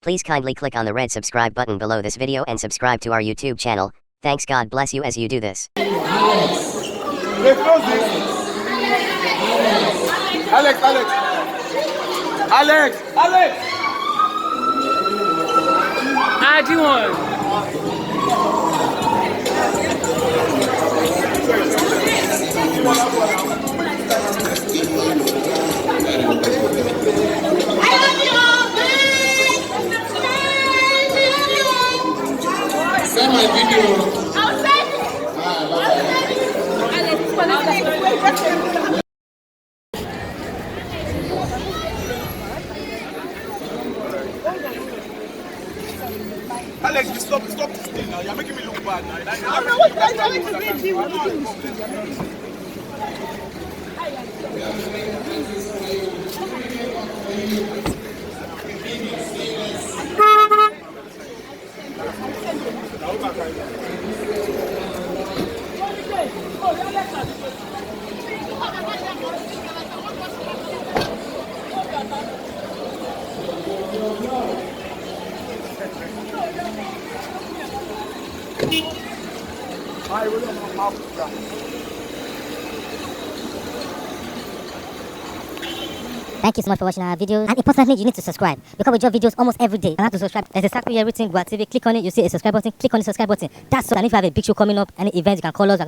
Please kindly click on the red subscribe button below this video and subscribe to our YouTube channel. Thanks, God bless you as you do this. Alex! IG1. Send my video. Alex, you stop this thing now. You're making me look bad now. Thank you so much for watching our videos, and importantly, you need to subscribe because we drop videos almost every day. And how to subscribe? There's exactly everything. Go TV, click on it, you see a subscribe button, click on the subscribe button. That's so. And if you have a big show coming up, any event, you can call us.